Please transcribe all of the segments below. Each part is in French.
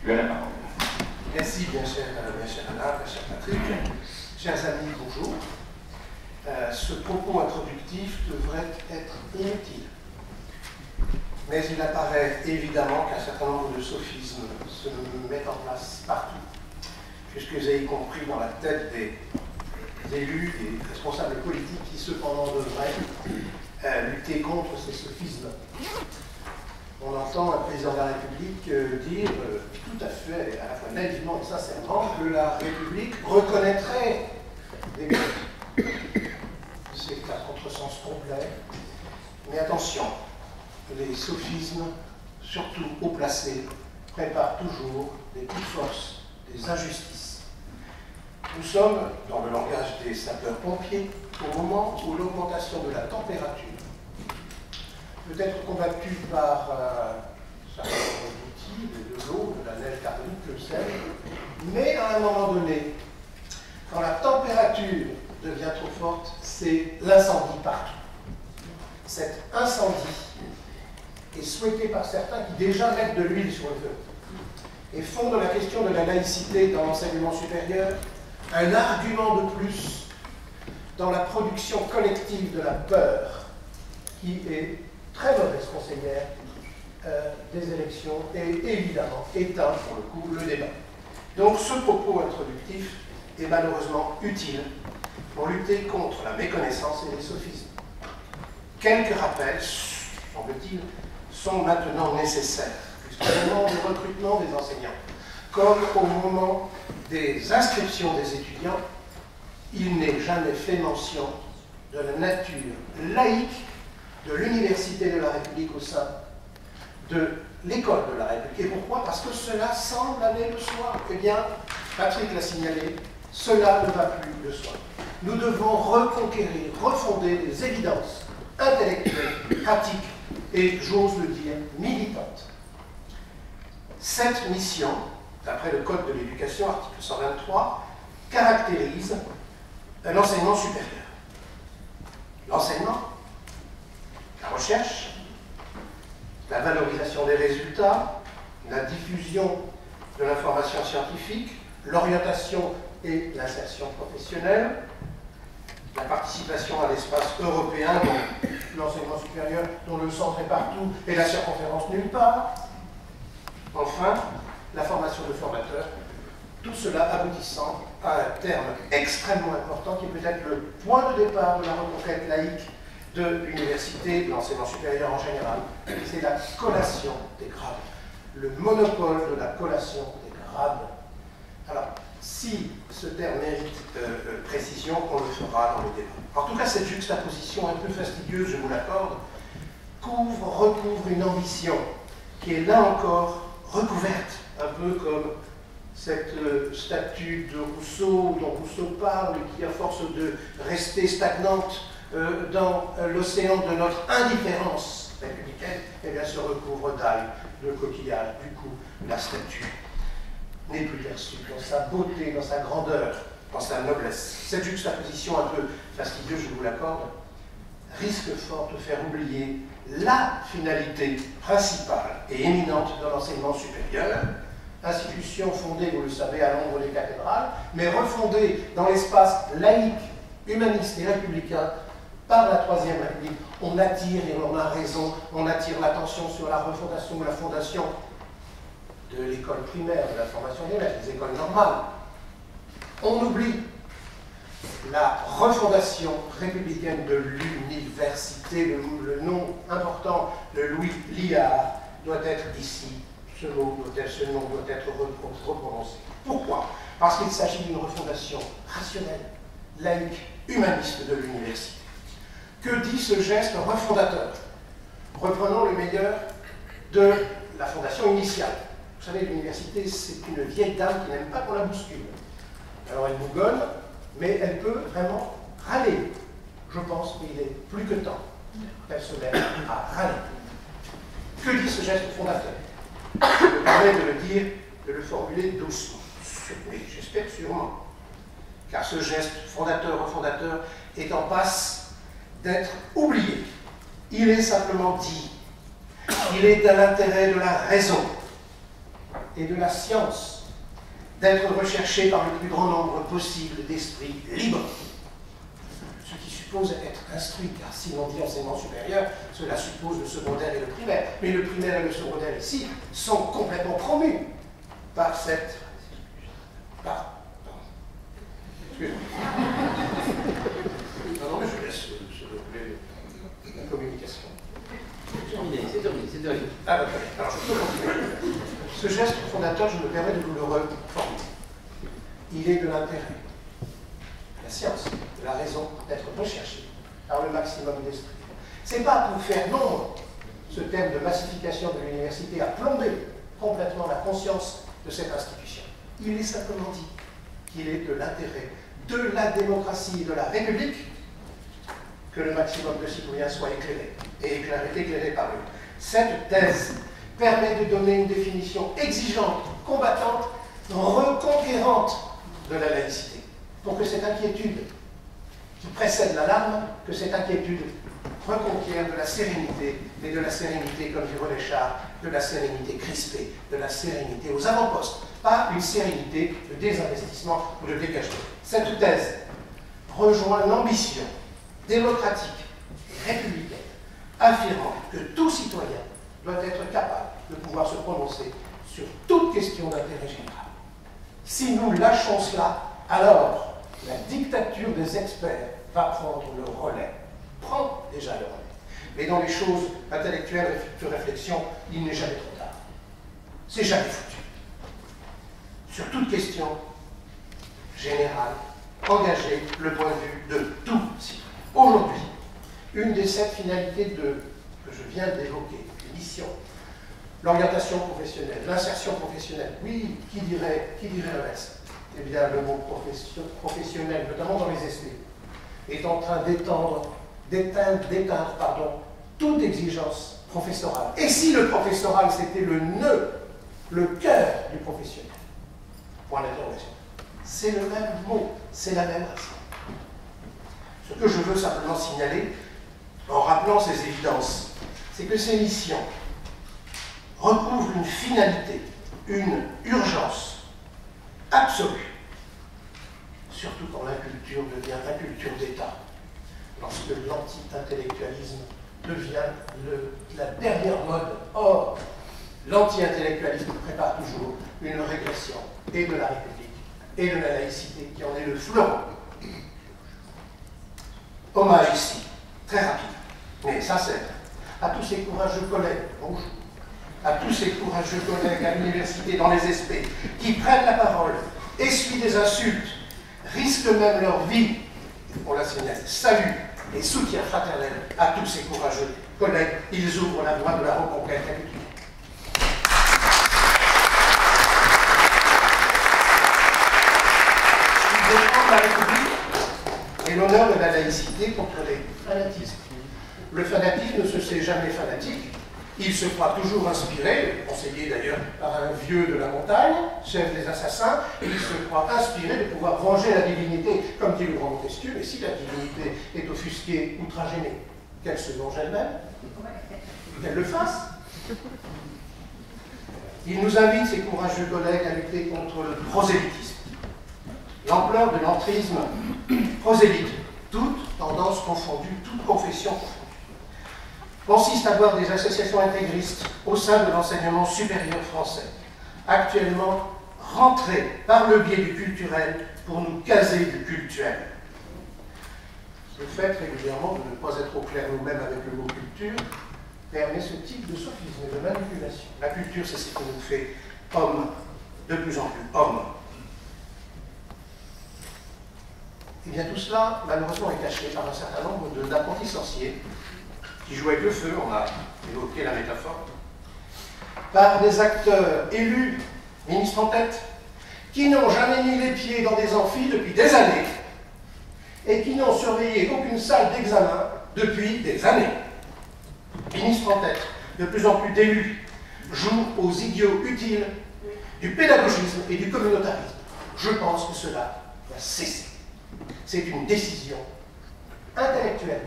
Tu as la parole. Merci, bien cher Alain, bien cher Patrick. Chers amis, bonjour. Ce propos introductif devrait être inutile. Mais il apparaît évidemment qu'un certain nombre de sophismes se mettent en place partout, puisque vous avez compris dans la tête des élus, des responsables politiques qui cependant devraient lutter contre ces sophismes. On entend un président de la République dire tout à fait, à la fois naïvement et sincèrement, que la République reconnaîtrait des fautes. C'est un contresens complet. Mais attention, les sophismes, surtout haut placés, préparent toujours des coups de force, des injustices. Nous sommes, dans le langage des sapeurs-pompiers, au moment où l'augmentation de la température peut être combattue par un certain nombre d'outils, de l'eau, de la neige carbonique, que sais-je, mais à un moment donné, quand la température devient trop forte, c'est l'incendie partout. Cet incendie est souhaité par certains qui déjà mettent de l'huile sur le feu et font de la question de la laïcité dans l'enseignement supérieur un argument de plus dans la production collective de la peur qui est très mauvaise conseillère des élections et évidemment éteint pour le coup le débat. Donc ce propos introductif est malheureusement utile pour lutter contre la méconnaissance et les sophismes. Quelques rappels, semble-t-il, sont maintenant nécessaires, puisqu'au moment du recrutement des enseignants, comme au moment des inscriptions des étudiants, il n'est jamais fait mention de la nature laïque de l'Université de la République au sein de l'école de la République. Et pourquoi? Parce que cela semble aller de soi. Eh bien, Patrick l'a signalé, cela ne va plus de soi. Nous devons reconquérir, refonder des évidences intellectuelles, pratiques et, j'ose le dire, militantes. Cette mission, d'après le Code de l'éducation, article 123, caractérise un enseignement supérieur. L'enseignement, la recherche, la valorisation des résultats, la diffusion de l'information scientifique, l'orientation et l'insertion professionnelle, la participation à l'espace européen, dont l'enseignement supérieur, dont le centre est partout et la circonférence nulle part. Enfin, la formation de formateurs, tout cela aboutissant à un terme extrêmement important qui peut être le point de départ de la reconquête laïque de l'université, de l'enseignement supérieur en général, c'est la collation des grades, le monopole de la collation des grades. Alors, si ce terme mérite précision, on le fera dans le débat. En tout cas, cette juxtaposition un peu fastidieuse, je vous l'accorde, recouvre une ambition qui est là encore recouverte, un peu comme cette statue de Rousseau, dont Rousseau parle, qui à force de rester stagnante dans l'océan de notre indifférence républicaine, eh bien, se recouvre d'algues, de coquillages. Du coup, la statue n'est plus perçue dans sa beauté, dans sa grandeur, dans sa noblesse. Cette juxtaposition un peu fastidieuse, je vous l'accorde, risque fort de faire oublier la finalité principale et éminente de l'enseignement supérieur, institution fondée, vous le savez, à l'ombre des cathédrales, mais refondée dans l'espace laïque, humaniste et républicain par la Troisième République. On attire, et on a raison, on attire l'attention sur la refondation ou la fondation de l'école primaire, de la formation des maîtres, des écoles normales. On oublie la refondation républicaine de l'université, le nom important de Louis Liard doit être ici, ce nom doit être reprononcé. Pourquoi? Parce qu'il s'agit d'une refondation rationnelle, laïque, humaniste de l'université. Que dit ce geste refondateur? Reprenons le meilleur de la fondation initiale. Vous savez, l'université, c'est une vieille dame qui n'aime pas qu'on la bouscule. Alors elle bougonne, mais elle peut vraiment râler. Je pense qu'il est plus que temps qu'elle se mette à râler. Que dit ce geste fondateur? Je me permets de le dire, de le formuler doucement, mais j'espère sûrement, car ce geste fondateur, refondateur, est en passe d'être oublié. Il est simplement dit. Il est à l'intérêt de la raison. et de la science, d'être recherché par le plus grand nombre possible d'esprits libres, ce qui suppose être instruit, car si l'on dit enseignement supérieur, cela suppose le secondaire et le primaire. Mais le primaire et le secondaire ici sont complètement promus par cette... Excusez-moi. Non, mais je laisse se dérouler la communication. C'est terminé. Ah, bah, alors je peux continuer. Ce geste fondateur, je me permets de vous le reformuler. Il est de l'intérêt, la science, de la raison d'être recherché par le maximum d'esprit. Ce n'est pas pour faire nombre, ce thème de massification de l'université a plombé complètement la conscience de cette institution. Il est simplement dit qu'il est de l'intérêt de la démocratie et de la République que le maximum de citoyens soient éclairés, et éclairés par eux. Cette thèse permet de donner une définition exigeante, combattante, reconquérante de la laïcité, pour que cette inquiétude qui précède l'alarme, que cette inquiétude reconquiert de la sérénité, mais de la sérénité, comme dit René Char, de la sérénité crispée, de la sérénité aux avant-postes, pas une sérénité de désinvestissement ou de dégagement. Cette thèse rejoint l'ambition démocratique et républicaine, affirmant que tout citoyen doit être capable de pouvoir se prononcer sur toute question d'intérêt général. Si nous lâchons cela, alors la dictature des experts va prendre le relais, prend déjà le relais. Mais dans les choses intellectuelles de réflexion, il n'est jamais trop tard. C'est jamais foutu. Sur toute question générale, engager le point de vue de tout citoyen. Aujourd'hui, une des 7 finalités que je viens d'évoquer, les missions, l'orientation professionnelle, l'insertion professionnelle, oui, qui dirait le reste? Eh bien, le mot professionnel, notamment dans les SP, est en train d'éteindre toute exigence professorale. Et si le professoral, c'était le nœud, le cœur du professionnel? Point d'interrogation. C'est le même mot, c'est la même racine. Ce que je veux simplement signaler, en rappelant ces évidences, c'est que ces missions recouvrent une finalité, une urgence absolue, surtout quand l'inculture devient inculture d'État, lorsque l'anti-intellectualisme devient la dernière mode. Or, l'anti-intellectualisme prépare toujours une régression et de la République et de la laïcité qui en est le fleuron. Hommage ici, très rapide, mais sincère, à tous ces courageux collègues, bonjour, à tous ces courageux collègues à l'université, dans les SP, qui prennent la parole, essuient des insultes, risquent même leur vie, on la signale, salut et soutien fraternel à tous ces courageux collègues, ils ouvrent la voie de la reconquête républicaine. Ils défendent la République et l'honneur de la laïcité contre les fanatismes. Le fanatisme ne se sait jamais fanatique. Il se croit toujours inspiré, conseillé d'ailleurs par un vieux de la montagne, chef des assassins, et il se croit inspiré de pouvoir venger la divinité, comme dit le grand Montesquieu, mais si la divinité est offusquée, outragénée, qu'elle se venge elle-même, qu'elle le fasse. Il nous invite, ces courageux collègues, à lutter contre le prosélytisme. L'ampleur de l'entrisme prosélyte, toutes tendances confondues, toutes confessions confondues, consiste à voir des associations intégristes au sein de l'enseignement supérieur français, actuellement rentrées par le biais du culturel pour nous caser du cultuel. Le fait régulièrement de ne pas être au clair nous-mêmes avec le mot culture permet ce type de sophisme, de manipulation. La culture, c'est ce qui nous fait hommes, de plus en plus hommes. Et bien tout cela, malheureusement, est caché par un certain nombre d'apprentis sorciers qui jouent avec le feu, on a évoqué la métaphore, par des acteurs élus, ministres en tête, qui n'ont jamais mis les pieds dans des amphis depuis des années et qui n'ont surveillé aucune salle d'examen depuis des années. Ministres en tête, de plus en plus d'élus, jouent aux idiots utiles du pédagogisme et du communautarisme. Je pense que cela doit cesser. C'est une décision intellectuelle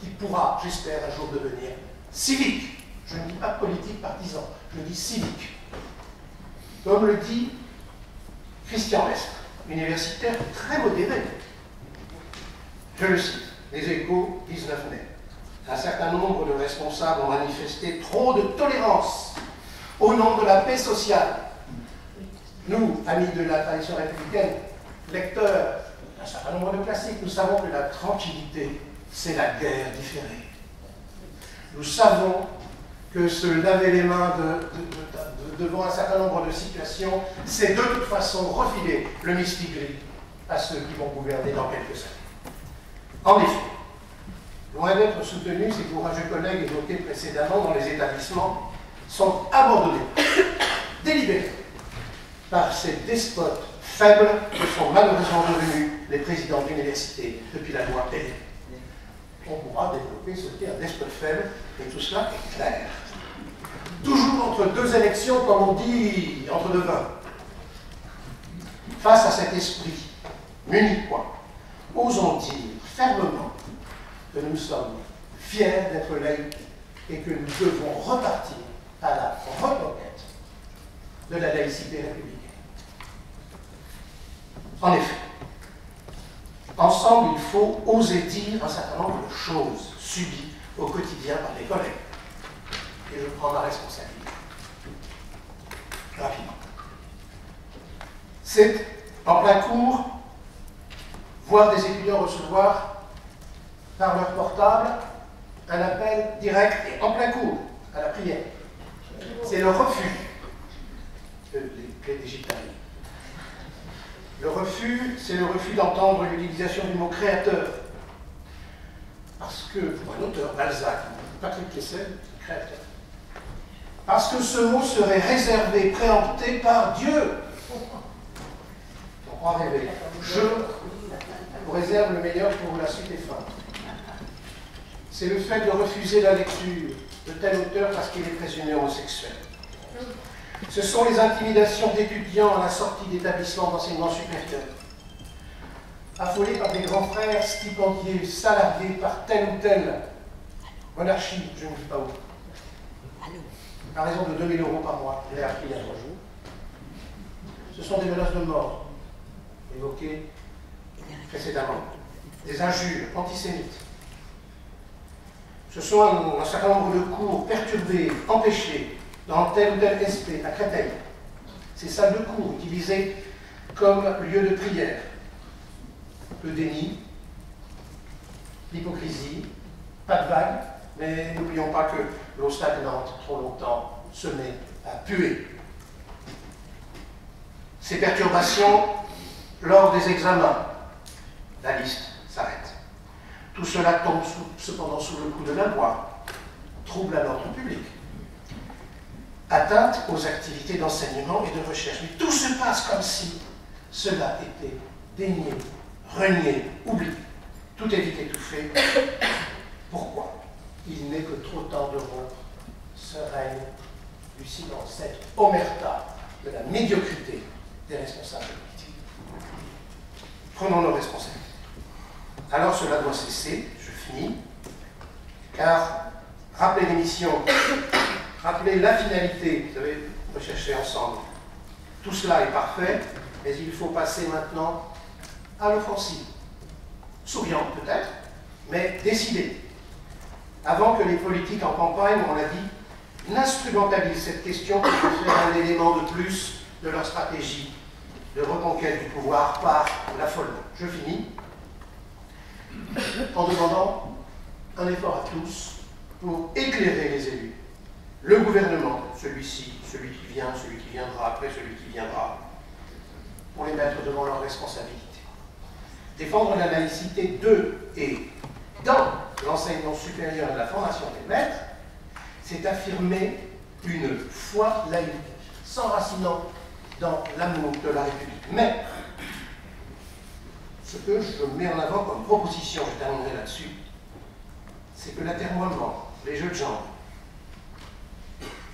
qui pourra, j'espère, un jour devenir civique. Je ne dis pas politique partisan, je dis civique. Comme le dit Christian Lestre, universitaire très modéré. Je le cite, les Échos, 19 mai. Un certain nombre de responsables ont manifesté trop de tolérance au nom de la paix sociale. Nous, amis de la tradition républicaine, lecteurs d'un certain nombre de classiques, nous savons que la tranquillité, c'est la guerre différée. Nous savons que se laver les mains devant un certain nombre de situations, c'est de toute façon refiler le mistigris à ceux qui vont gouverner dans quelques années. En effet, loin d'être soutenus, ces courageux collègues évoqués précédemment dans les établissements sont abandonnés, délibérés, par ces despotes faibles que sont malheureusement devenus les présidents d'université depuis la loi Pellet. On pourra développer ce qu'est un despote faible, et tout cela est clair. Toujours entre deux élections, comme on dit, entre deux vins. Face à cet esprit munichois, osons dire fermement que nous sommes fiers d'être laïcs et que nous devons repartir à la reconquête de la laïcité républicaine. En effet, ensemble, il faut oser dire un certain nombre de choses subies au quotidien par les collègues. Et je prends ma responsabilité. Rapidement. C'est en plein cours, voir des étudiants recevoir par leur portable un appel direct et en plein cours à la prière. C'est le refus des clés digitales. Le refus, c'est le refus d'entendre l'utilisation du mot créateur. Parce que, pour un auteur, Balzac, Patrick Kessel, créateur. Parce que ce mot serait réservé, préempté par Dieu. On croit rêver. Je vous réserve le meilleur pour la suite des fins. C'est le fait de refuser la lecture de tel auteur parce qu'il est présumé homosexuel. Ce sont les intimidations d'étudiants à la sortie d'établissements d'enseignement supérieur. Affolés par des grands frères stipendiés, salariés par telle ou telle monarchie, je ne dis pas où. À raison de 2 000 € par mois, je l'ai appris il y a 3 jours. Ce sont des menaces de mort, évoquées précédemment. Des injures antisémites. Ce sont un certain nombre de cours perturbés, empêchés, dans tel ou tel SP à Créteil. Ces salles de cours utilisées comme lieu de prière. Le déni, l'hypocrisie, pas de vague, mais n'oublions pas que l'eau stagnante, trop longtemps, se met à puer. Ces perturbations lors des examens, la liste s'arrête. Tout cela tombe cependant sous le coup de la loi, trouble à l'ordre public, atteinte aux activités d'enseignement et de recherche. Mais tout se passe comme si cela était dénié, renié, oublié. Tout est vite étouffé. Pourquoi? Il n'est que trop tard de rompre ce règne du silence, cette omerta de la médiocrité des responsables politiques. Prenons nos responsabilités. Alors cela doit cesser, je finis, car rappeler l'émission, rappeler la finalité, vous avez recherché ensemble, tout cela est parfait, mais il faut passer maintenant à l'offensive. Souriante peut-être, mais décidée. Avant que les politiques en campagne, on l'a dit, n'instrumentalisent cette question pour faire un élément de plus de leur stratégie de reconquête du pouvoir par l'affolement. Je finis en demandant un effort à tous pour éclairer les élus, le gouvernement, celui-ci, celui qui vient, celui qui viendra après, celui qui viendra, pour les mettre devant leurs responsabilités. Défendre la laïcité de et dans l'enseignement supérieur et de la formation des maîtres, c'est affirmer une foi laïque, s'enracinant dans l'amour de la République. Mais, ce que je mets en avant comme proposition, je terminerai là-dessus, c'est que l'atermoiement, les jeux de jambes,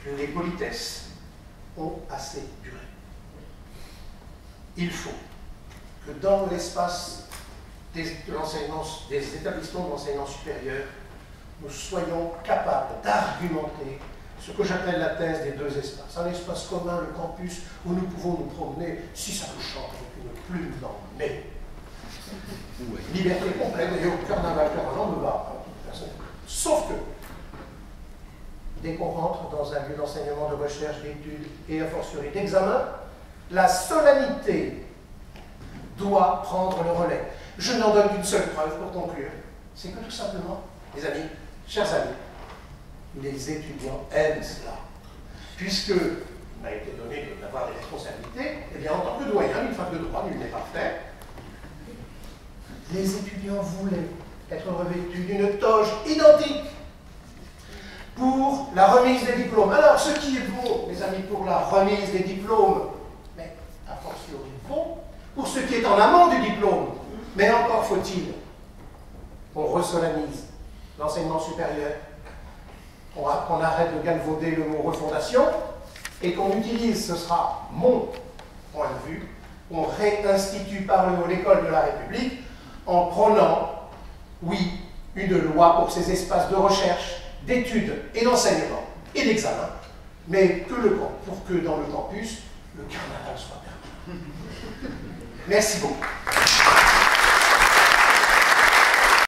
les politesses ont assez duré. Il faut que dans l'espace des établissements de l'enseignement supérieur, nous soyons capables d'argumenter ce que j'appelle la thèse des deux espaces. Un espace commun, le campus, où nous pouvons nous promener, si ça nous chante, avec une plume dans le nez. Liberté complète, d'ailleurs, carnaval me va, sauf que, dès qu'on rentre dans un lieu d'enseignement, de recherche, d'études et a fortiori d'examen, la solennité doit prendre le relais. Je n'en donne qu'une seule preuve pour conclure. C'est que tout simplement, mes amis, chers amis, les étudiants aiment cela. Puisque il m'a été donné d'avoir des responsabilités, eh bien, en tant que doyen d'une fac de droit, nul n'est parfait, les étudiants voulaient être revêtus d'une toge identique pour la remise des diplômes. Alors, ce qui est bon, mes amis, pour la remise des diplômes, mais a fortiori bon, pour ce qui est en amont du diplôme, mais encore faut-il qu'on resolennise l'enseignement supérieur, qu'on arrête de galvauder le mot refondation, et qu'on utilise, ce sera mon point de vue, qu'on réinstitue par le haut l'école de la République, en prenant, oui, une loi pour ces espaces de recherche, d'études et d'enseignement et d'examen, mais pour que dans le campus, le carnaval soit permis. Merci beaucoup.